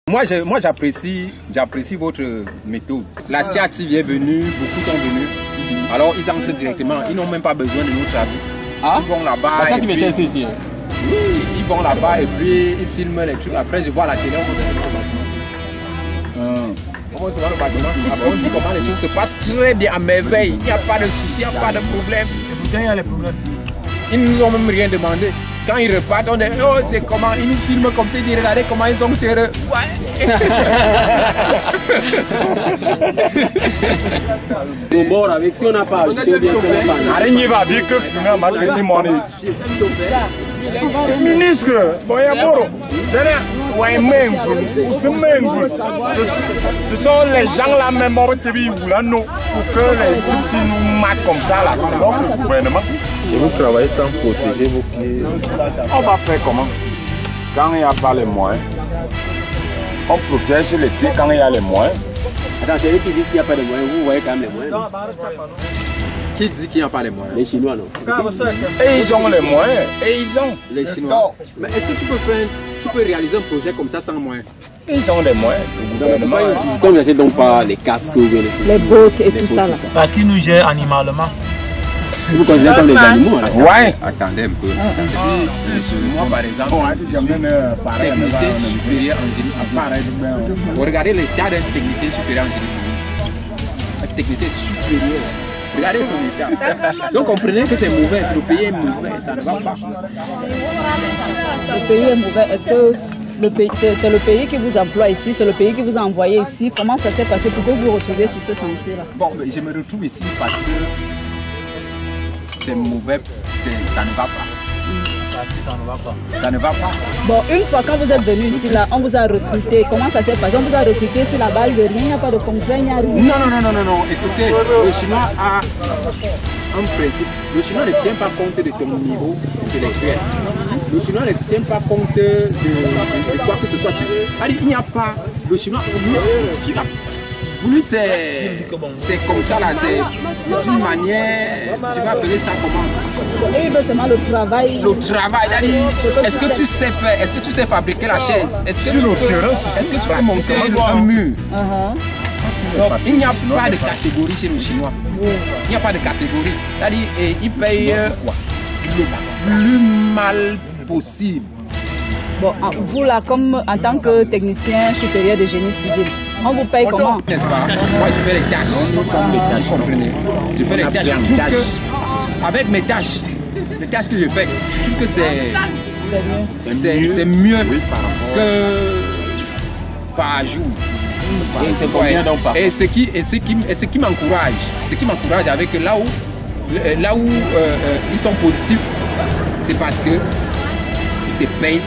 Moi j'apprécie votre méthode. La CIATIV est venue, beaucoup sont venus. Alors ils entrent directement, ils n'ont même pas besoin de notre avis. Ah? Ils vont là-bas. La CIATIV était ici. Oui, ils vont là-bas et puis ils filment les trucs. Après je vois la télé, on voit comment c'est dans le bâtiment. Après on dit comment les choses se passent très bien à merveille. Il n'y a pas de soucis, il n'y a pas de problème. Et pourtant il y a les problèmes. Ils ne nous ont même rien demandé. Quand ils repartent, on dit oh c'est comment, ils nous filment comme ça, ils disent regardez comment ils sont heureux. Ouais. Bon, avec si on n'a pas ajouté bien c'est Araignée va bien que fumer un petit monnaie. Ministre, ce sont les gens là même pour que les gypsies nous matent comme ça là, c'est bon le gouvernement. Et vous travaillez sans protéger vos pieds. On va faire comment? Quand il n'y a pas les moyens, on protège les pieds quand il y a les moyens. Attends, c'est eux qui disent qu'il n'y a pas de moyens, vous voyez quand même les moyens. Qui dit qu'il n'y a pas les moyens? Les Chinois non. Et ils ont les moyens, et ils ont. Les Chinois. Mais est-ce que tu peux réaliser un projet comme ça sans moyens? Ils ont des moyens. Comme vous n'achetez donc pas les casques ou les bottes et tout ça là. Parce qu'ils nous gèrent animalement. Vous considérez comme des animaux là? Ouais. Attendez un peu. Moi par exemple, technicien supérieur en génie civil. Regardez l'état d'un technicien supérieur en génie civil. Un technicien supérieur. Regardez son état. Donc comprenez que c'est mauvais, le pays est mauvais, ça ne va pas. Le pays est mauvais. Est-ce que c'est le pays qui vous emploie ici, c'est le pays qui vous a envoyé ici? Comment ça s'est passé pour que vous vous retrouviez sur ce chantier-là? Bon, je me retrouve ici parce que c'est mauvais, ça ne va pas. Ça ne va pas. Bon, une fois quand vous êtes venu ici, là, on vous a recruté. Comment ça s'est passé? On vous a recruté sur la base de rien, il n'y a pas de contrat, il n'y a rien. Non. Écoutez, le Chinois a un principe. Le Chinois ne tient pas compte de ton niveau intellectuel. Le Chinois ne tient pas compte de quoi que ce soit. Il n'y a pas. Le Chinois, pour lui, c'est comme ça là, c'est d'une manière, tu vas appeler ça comment? Et il veut seulement le travail. Le travail, est-ce que tu sais faire, est-ce que tu sais fabriquer la chaise? Est-ce que tu peux monter un mur? Il n'y a pas de catégorie chez le Chinois. Il n'y a pas de catégorie. C'est-à-dire, ils payent le plus mal possible. Bon, vous là, comme en tant que technicien supérieur de génie civil, on vous paye comment? N'est-ce pas? Moi, je fais les tâches. Nous sommes les tâches, comprenez? Je fais les tâches. Je trouve que, avec mes tâches, les tâches que je fais, je trouve que c'est mieux que par jour. Et ce qui m'encourage avec là où ils sont positifs, c'est parce que ils te payent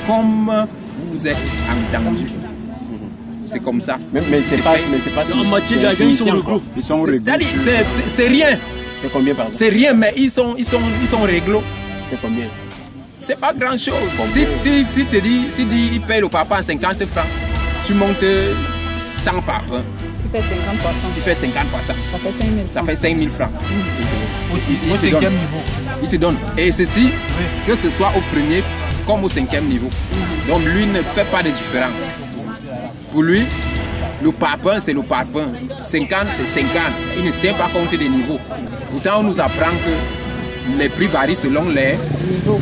comme vous êtes entendu. C'est comme ça. Mais c'est pas en matière d'argent, ils sont réglo. C'est rien. C'est combien par exemple? C'est rien, mais ils sont réglo. C'est combien? C'est pas grand chose. Si ils payent le papa 50 francs, tu montes 100 papa. Tu fais 50 fois 100. Tu fais 50 fois ça. Ça fait 5 000 francs. Ça fait 5 000 francs. Aussi, au 5e niveau. Il te donne. Et ceci, que ce soit au premier comme au 5e niveau. Donc lui ne fait pas de différence. Pour lui, le parpaing, c'est le parpaing. 50, c'est 50. Il ne tient pas compte des niveaux. Pourtant, on nous apprend que les prix varient selon les niveaux.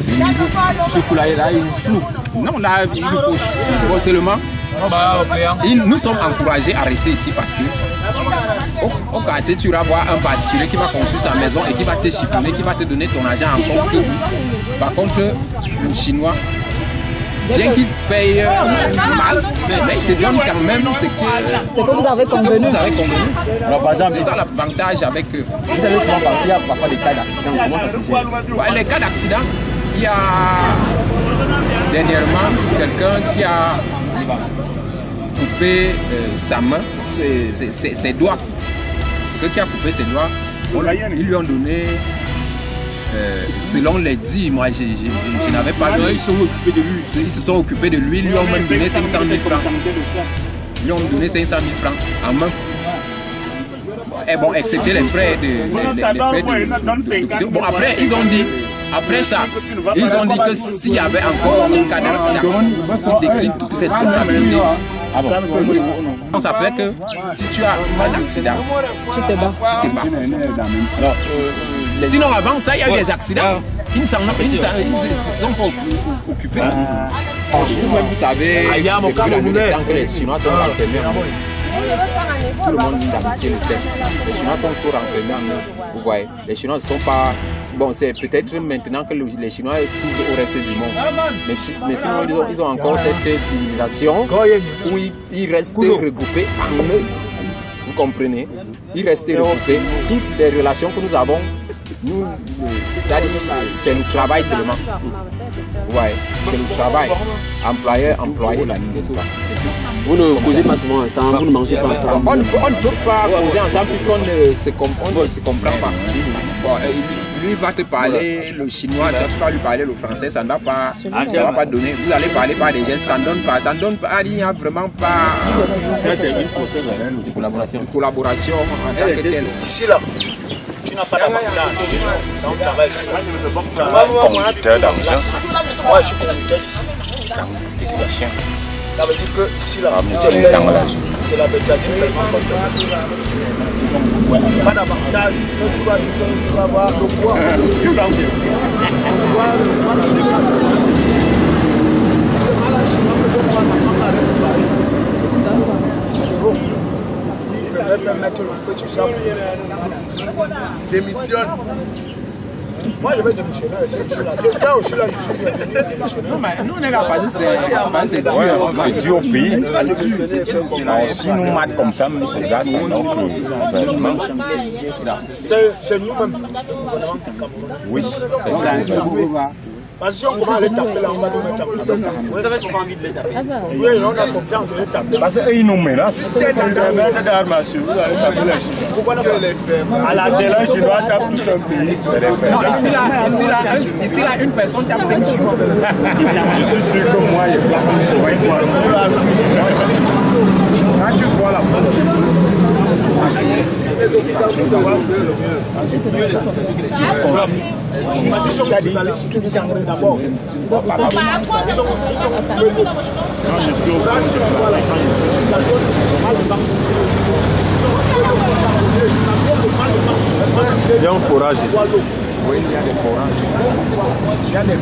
Ce coup-là, il est flou. Non, là, il nous faut. Bon, seulement, nous sommes encouragés à rester ici parce que au quartier, tu vas voir un particulier qui va construire sa maison et qui va te chiffonner, qui va te donner ton argent en compte. Par contre, le Chinois, bien qu'il paye mal, mais il te donne quand même ce que vous avez convenu. Alors, par exemple, c'est ça l'avantage avec eux. Vous avez souvent parlé, il y a parfois des cas d'accident. Comment ça se gère? Ouais, les cas d'accident, il y a dernièrement quelqu'un qui a coupé sa main, ses doigts. Quelqu'un qui a coupé ses doigts, ils lui ont donné. Selon les dits, moi je n'avais pas vu. Ils se sont occupés de lui. Ils se sont occupés de lui, ils lui ont même donné 500 000 francs. Ils lui ont donné 500 000 francs en main. bon, excepté les frais bon, après, ils ont dit, après ça, ils ont dit que s'il y avait encore un cas d'accident, ils déclinent toute responsabilité. Ah bon. Ça fait que si tu as un accident, tu te bats. Sinon, avant ça, il y a eu des accidents. Ils ne se sont pas occupés. Vous-même, vous savez, depuis le temps que les Chinois sont renfermés en eux. Tout le monde d'habitude le sait. Les Chinois sont trop renfermés en eux. Vous voyez, les Chinois ne sont pas... Bon, c'est peut-être maintenant que les Chinois s'ouvrent au reste du monde. Mais sinon, ils ont encore cette civilisation où ils restent regroupés en eux. Vous comprenez? Ils restent regroupés. Toutes les relations que nous avons, nous, c'est le travail seulement. Ouais, c'est le travail. Employeur, employé, c'est tout. Vous ne causez pas souvent ensemble, vous ne mangez pas ensemble. On ne peut pas causer ensemble puisqu'on ne se comprend pas. Bon, lui va te parler le chinois, tu vas lui parler le français, ça ne va pas, donner. Vous allez parler par des gestes, ça ne donne pas, il n'y a vraiment pas de collaboration en tant que telle. Ici là, tu n'as pas d'avantage dans le travail ici. Tu vas être conducteur d'engin. Moi je suis conducteur ici. C'est la chien. Ça veut dire que ici là, c'est la bétadine seulement contrôlée. Pas d'avantage, tu vas voir le poids. Tu vas voir il peut mettre le feu sur ça. Démissionne. Moi je vais démissionner, c'est là. J'étais aussi là, je suis démissionné. Non, mais nous on est là parce que c'est dur. C'est dur au pays. Si nous matons comme ça, nous c'est là, c'est nous-mêmes. Oui, c'est ça. Parce que si on commence à les taper là, on va nous mettre en prison. Vous avez pas envie de les taper? Oui, on a confiance de les taper. Parce qu'ils nous menacent. À la télé, je dois taper tout un pays. Ici là, une personne tape 5 Chinois. Je suis sûr que moi, il n'y a pas quand tu vois la ils sont journalistes d'abord. Il y a un forage ici. Oui, il y a des forages. Il y a des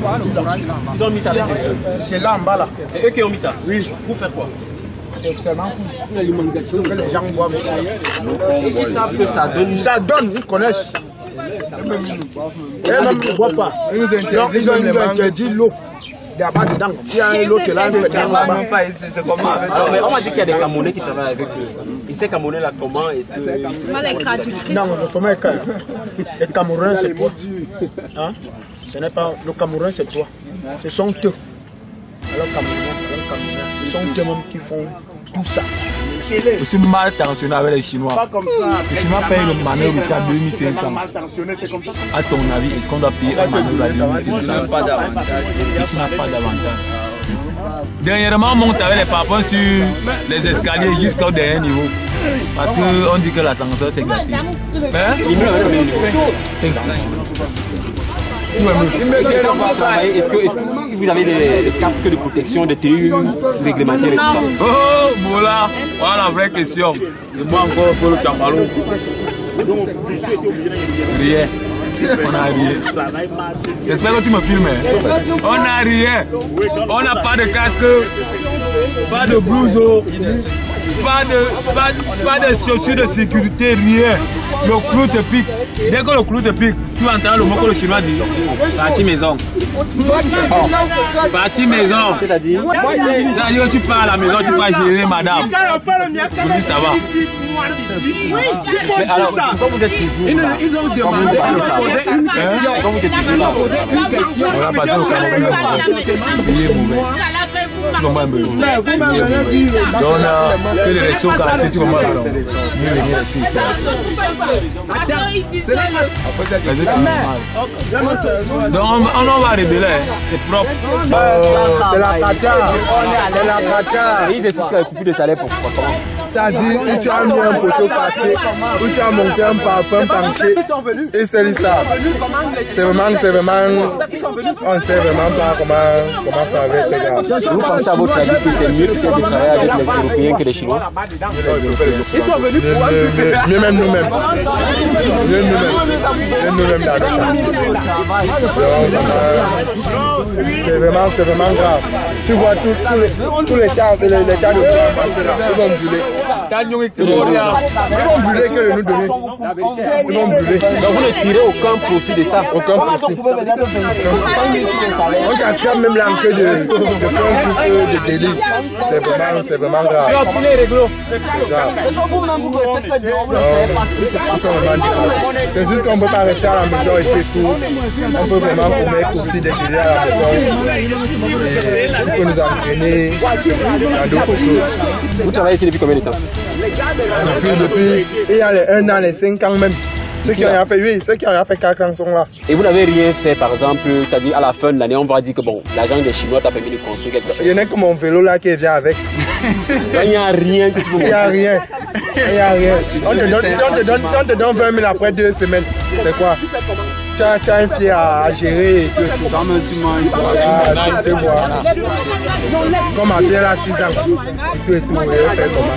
forages. Ils ont mis ça là. C'est là en bas là. C'est eux qui ont mis ça. Oui. Pour faire quoi? C'est seulement pour l'alimentation que les gens boivent ici. Ils savent que ça donne. Ça donne, ils connaissent. Et même ils ne boivent pas. Ils ont interdit l'eau. Il n'y a pas dedans. Il y a l'eau qui est là, il fait là-bas. Mais on m'a dit qu'il y a des Camerounais qui travaillent avec eux. Et ces Camerounais là, comment est-ce que. Non, le comment est les Camerounais c'est toi. Hein? Ce n'est pas. Le Cameroun c'est toi. Ce sont eux. Alors Camerounais, ce sont eux-mêmes qui font tout ça. Je suis mal tensionné avec les Chinois. Les Chinois payent le manœuvre ici à 2500. À ton avis, est-ce qu'on doit payer un manœuvre à 2500? Tu n'as pas d'avantage. Dernièrement, on monte avec les papins sur les escaliers jusqu'au dernier niveau. Parce qu'on dit que l'ascenseur c'est gratuit. Hein? 500. Est-ce que vous avez des casques de protection, des tenues réglementaires et tout ça? Oh, voilà, voilà la vraie question. Et moi encore pour le chamallow. Rien. On n'a rien. J'espère que tu me filmes. On n'a rien. On n'a pas de casque, pas de blouse, pas de chaussures de sécurité, rien. Le clou te pique. Dès que le clou te pique, tu entends le mot que le chinois dit. Partie maison. Partie maison. C'est-à-dire que tu pars à la maison, tu vas gérer madame. Vous dites ça va. Mais alors, quand vous êtes toujours là, ils ont demandé de poser une question. Quand vous êtes toujours là, on va passer au Cameroun. Il est mauvais. Donc on a que les restos quartiers, tu vas voir. Mieux venir rester ici. Donc on va révéler, c'est propre. C'est la cata. C'est la cata. Ils décident qu'il y a un coupure de salaire pour comment? Ça dit, où tu as mis un poteau passé, où tu as monté un parfum penché, et c'est ça. C'est vraiment, on ne sait vraiment pas comment faire avec ces gars. Vous pensez à votre avis que c'est mieux peut-être de travailler avec les Européens que les Chinois? Mieux même nous-mêmes. Mieux nous-mêmes dans le chantier. C'est vraiment grave. Tu vois tous les tas de bois passer là, ils vont brûler. Ils vont brûler que de nous donner. Ils vont brûler. Donc vous ne tirez aucun profit de ça? Aucun profit. Moi j'attends même l'enquête de faire un coup de délit. C'est vraiment grave. C'est juste qu'on ne peut pas rester à la maison et puis tout. On peut vraiment commettre aussi des délits à la maison. Et on peut nous entraîner dans d'autres choses. Vous travaillez ici depuis combien de temps? Depuis il y a les 1 an, les 5 ans même. Ceux qui ont fait, oui, ceux qui ont fait 4 ans sont là. Et vous n'avez rien fait, par exemple, c'est-à-dire à la fin de l'année, on va dire que bon, l'argent des Chinois t'a permis de construire quelque chose. Il y en a que mon vélo là qui vient avec. Il n'y a rien que tu peux montrer. Il n'y a rien. Il n'y a rien. Si on te donne 20 000 après 2 semaines, c'est quoi? Tu as un fier à gérer et tout. Voilà, tu vois. Comme ma fille elle a 6 ans. Et tout, elle fait comment.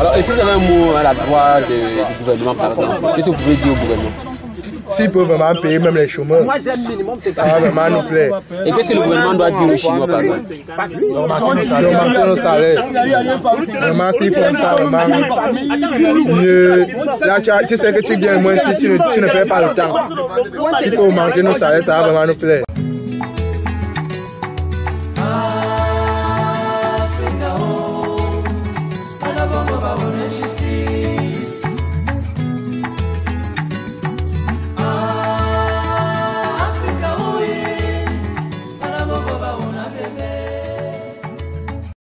Alors, est-ce que vous avez un mot à la droite du gouvernement, par exemple? Qu'est-ce que vous pouvez dire au gouvernement? S'ils peuvent vraiment payer même les chômeurs, ça va vraiment nous plaire. Et qu'est-ce que le gouvernement doit dire aux Chinois, par exemple? Augmenter nos salaires. Vraiment, s'ils font ça, vraiment mieux. Là, tu sais que tu gagnes moins si tu ne payes pas le temps. S'ils peuvent augmenter nos salaires, ça va vraiment nous plaire.